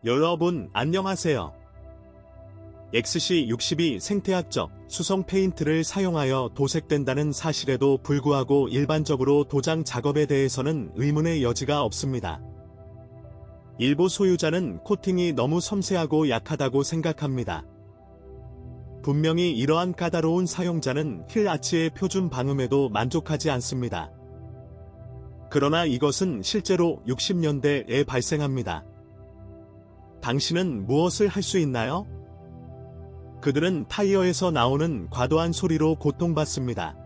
여러분 안녕하세요. XC60이 생태학적 수성 페인트를 사용하여 도색된다는 사실에도 불구하고 일반적으로 도장 작업에 대해서는 의문의 여지가 없습니다. 일부 소유자는 코팅이 너무 섬세하고 약하다고 생각합니다. 분명히 이러한 까다로운 사용자는 힐 아치의 표준 방음에도 만족하지 않습니다. 그러나 이것은 실제로 60년대에 발생합니다. 당신은 무엇을 할 수 있나요? 그들은 타이어에서 나오는 과도한 소리로 고통받습니다.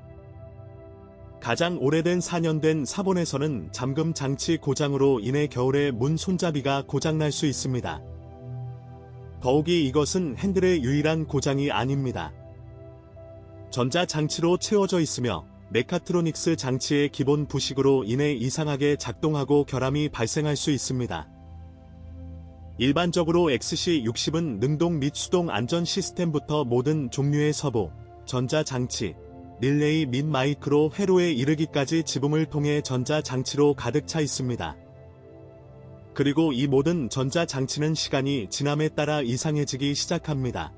가장 오래된 4년 된 사본에서는 잠금 장치 고장으로 인해 겨울에 문 손잡이가 고장날 수 있습니다. 더욱이 이것은 핸들의 유일한 고장이 아닙니다. 전자 장치로 채워져 있으며 메카트로닉스 장치의 기본 부식으로 인해 이상하게 작동하고 결함이 발생할 수 있습니다. 일반적으로 XC60은 능동 및 수동 안전 시스템부터 모든 종류의 서보, 전자장치, 릴레이 및 마이크로 회로에 이르기까지 지붕을 통해 전자장치로 가득 차 있습니다. 그리고 이 모든 전자장치는 시간이 지남에 따라 이상해지기 시작합니다.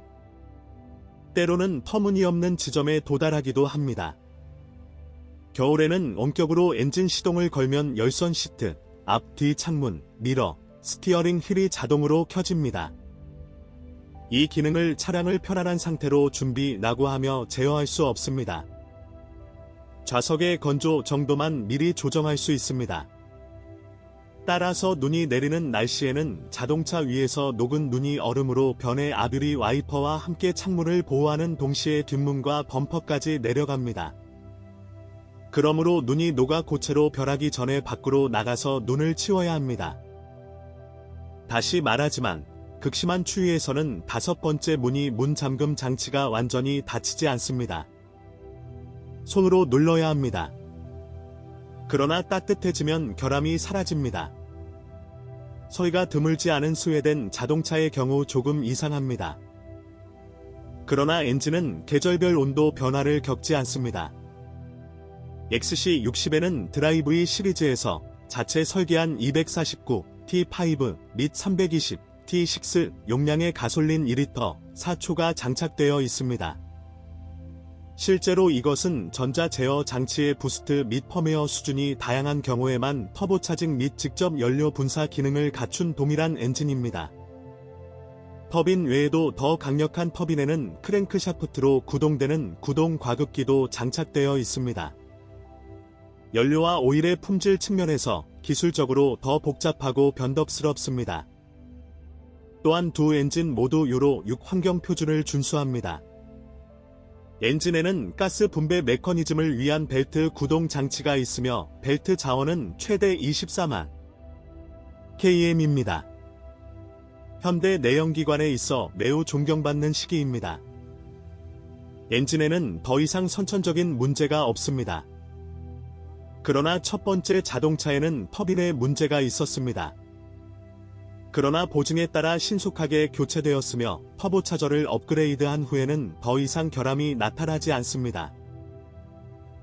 때로는 터무니없는 지점에 도달하기도 합니다. 겨울에는 원격으로 엔진 시동을 걸면 열선 시트, 앞, 뒤 창문, 미러, 스티어링 휠이 자동으로 켜집니다. 이 기능을 차량을 편안한 상태로 준비하며 제어할 수 없습니다. 좌석의 건조 정도만 미리 조정할 수 있습니다. 따라서 눈이 내리는 날씨에는 자동차 위에서 녹은 눈이 얼음으로 변해 아뷰리 와이퍼와 함께 창문을 보호하는 동시에 뒷문과 범퍼까지 내려갑니다. 그러므로 눈이 녹아 고체로 변하기 전에 밖으로 나가서 눈을 치워야 합니다. 다시 말하지만 극심한 추위에서는 5번째 문 잠금 장치가 완전히 닫히지 않습니다. 손으로 눌러야 합니다. 그러나 따뜻해지면 결함이 사라집니다. 소리가 드물지 않은 스웨덴 자동차의 경우 조금 이상합니다. 그러나 엔진은 계절별 온도 변화를 겪지 않습니다. XC60에는 드라이브이 시리즈에서 자체 설계한 249, T5 및 320, T6 용량의 가솔린 2리터 4초가 장착되어 있습니다. 실제로 이것은 전자 제어 장치의 부스트 및 펌웨어 수준이 다양한 경우에만 터보 차징 및 직접 연료 분사 기능을 갖춘 동일한 엔진입니다. 터빈 외에도 더 강력한 터빈에는 크랭크샤프트로 구동되는 구동 과급기도 장착되어 있습니다. 연료와 오일의 품질 측면에서 기술적으로 더 복잡하고 변덕스럽습니다. 또한 두 엔진 모두 유로 6 환경 표준을 준수합니다. 엔진에는 가스 분배 메커니즘을 위한 벨트 구동 장치가 있으며 벨트 자원은 최대 24만 km입니다. 현대 내연기관에 있어 매우 존경받는 시기입니다. 엔진에는 더 이상 선천적인 문제가 없습니다. 그러나 첫 번째 자동차에는 터빈에 문제가 있었습니다. 그러나 보증에 따라 신속하게 교체되었으며 터보차저를 업그레이드한 후에는 더 이상 결함이 나타나지 않습니다.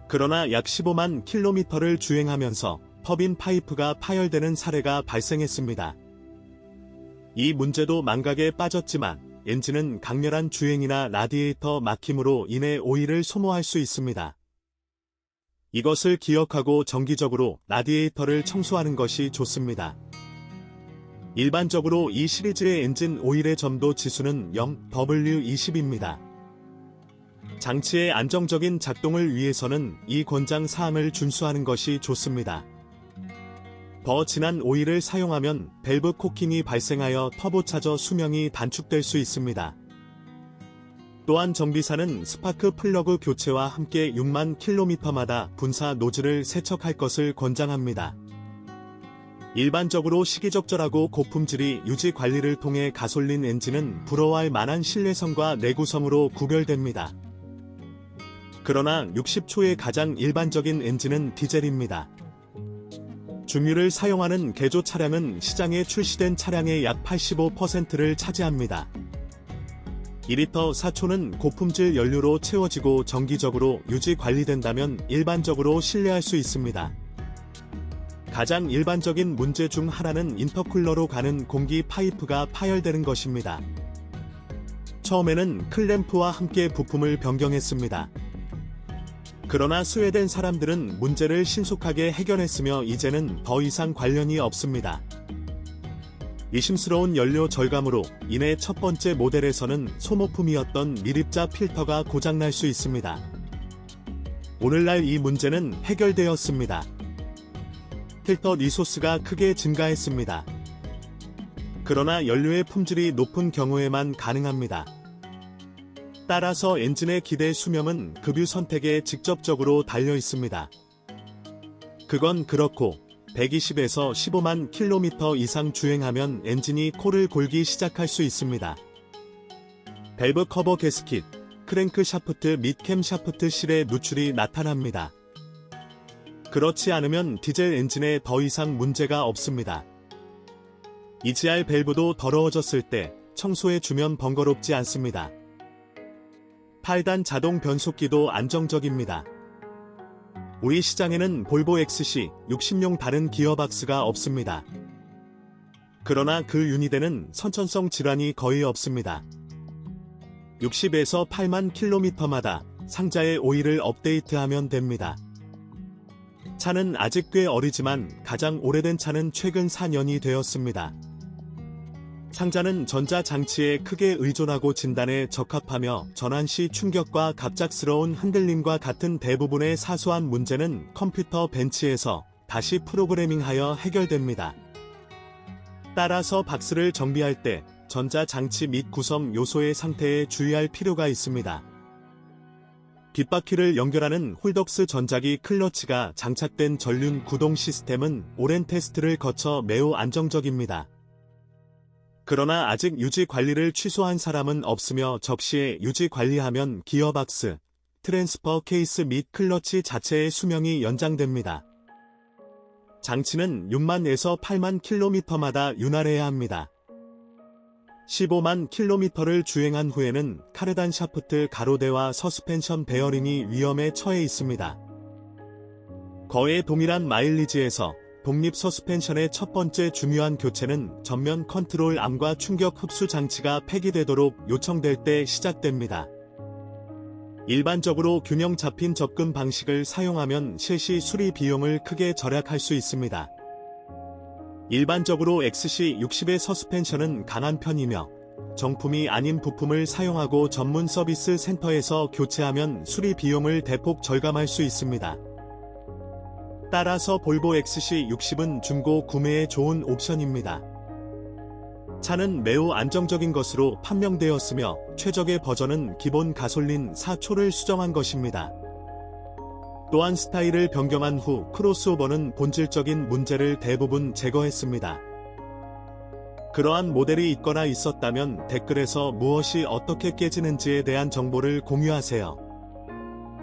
그러나 약 15만 킬로미터를 주행하면서 터빈 파이프가 파열되는 사례가 발생했습니다. 이 문제도 망각에 빠졌지만 엔진은 강렬한 주행이나 라디에이터 막힘으로 인해 오일을 소모할 수 있습니다. 이것을 기억하고 정기적으로 라디에이터를 청소하는 것이 좋습니다. 일반적으로 이 시리즈의 엔진 오일의 점도 지수는 0W20입니다. 장치의 안정적인 작동을 위해서는 이 권장 사항을 준수하는 것이 좋습니다. 더 진한 오일을 사용하면 밸브 코킹이 발생하여 터보차저 수명이 단축될 수 있습니다. 또한 정비사는 스파크 플러그 교체와 함께 6만 킬로미터마다 분사 노즐을 세척할 것을 권장합니다. 일반적으로 시기적절하고 고품질이 유지 관리를 통해 가솔린 엔진은 부러워할 만한 신뢰성과 내구성으로 구별됩니다. 그러나 60초의 가장 일반적인 엔진은 디젤입니다. 중유를 사용하는 개조 차량은 시장에 출시된 차량의 약 85%를 차지합니다. 2리터 4초는 고품질 연료로 채워지고 정기적으로 유지 관리된다면 일반적으로 신뢰할 수 있습니다. 가장 일반적인 문제 중 하나는 인터쿨러로 가는 공기 파이프가 파열되는 것입니다. 처음에는 클램프와 함께 부품을 변경했습니다. 그러나 스웨덴 사람들은 문제를 신속하게 해결했으며 이제는 더 이상 관련이 없습니다. 의심스러운 연료 절감으로 인해 첫 번째 모델에서는 소모품이었던 미립자 필터가 고장날 수 있습니다. 오늘날 이 문제는 해결되었습니다. 필터 리소스가 크게 증가했습니다. 그러나 연료의 품질이 높은 경우에만 가능합니다. 따라서 엔진의 기대 수명은 급유 선택에 직접적으로 달려 있습니다. 그건 그렇고 120에서 15만 킬로미터 이상 주행하면 엔진이 코를 골기 시작할 수 있습니다. 밸브 커버 게스킷, 크랭크 샤프트 및 캠 샤프트 실의 누출이 나타납니다. 그렇지 않으면 디젤 엔진에 더 이상 문제가 없습니다. EGR 밸브도 더러워졌을 때 청소해주면 번거롭지 않습니다. 8단 자동 변속기도 안정적입니다. 우리 시장에는 볼보 XC 60용 다른 기어박스가 없습니다. 그러나 그 유니대는 선천성 질환이 거의 없습니다. 60에서 8만 킬로미터마다 상자의 오일을 업데이트하면 됩니다. 차는 아직 꽤 어리지만 가장 오래된 차는 최근 4년이 되었습니다. 상자는 전자장치에 크게 의존하고 진단에 적합하며 전환 시 충격과 갑작스러운 흔들림과 같은 대부분의 사소한 문제는 컴퓨터 벤치에서 다시 프로그래밍하여 해결됩니다. 따라서 박스를 정비할 때 전자장치 및 구성 요소의 상태에 주의할 필요가 있습니다. 뒷바퀴를 연결하는 홀덕스 전자기 클러치가 장착된 전륜 구동 시스템은 오랜 테스트를 거쳐 매우 안정적입니다. 그러나 아직 유지 관리를 취소한 사람은 없으며 적시에 유지 관리하면 기어박스, 트랜스퍼 케이스 및 클러치 자체의 수명이 연장됩니다. 장치는 6만에서 8만 킬로미터마다 윤활해야 합니다. 15만 킬로미터를 주행한 후에는 카르단 샤프트 가로대와 서스펜션 베어링이 위험에 처해 있습니다. 거의 동일한 마일리지에서 독립 서스펜션의 첫 번째 중요한 교체는 전면 컨트롤 암과 충격 흡수 장치가 폐기되도록 요청될 때 시작됩니다. 일반적으로 균형 잡힌 접근 방식을 사용하면 실시 수리 비용을 크게 절약할 수 있습니다. 일반적으로 XC60의 서스펜션은 강한 편이며 정품이 아닌 부품을 사용하고 전문 서비스 센터에서 교체하면 수리 비용을 대폭 절감할 수 있습니다. 따라서 볼보 XC60은 중고 구매에 좋은 옵션입니다. 차는 매우 안정적인 것으로 판명되었으며 최적의 버전은 기본 가솔린 4초를 수정한 것입니다. 또한 스타일을 변경한 후 크로스오버는 본질적인 문제를 대부분 제거했습니다. 그러한 모델이 있거나 있었다면 댓글에서 무엇이 어떻게 깨지는지에 대한 정보를 공유하세요.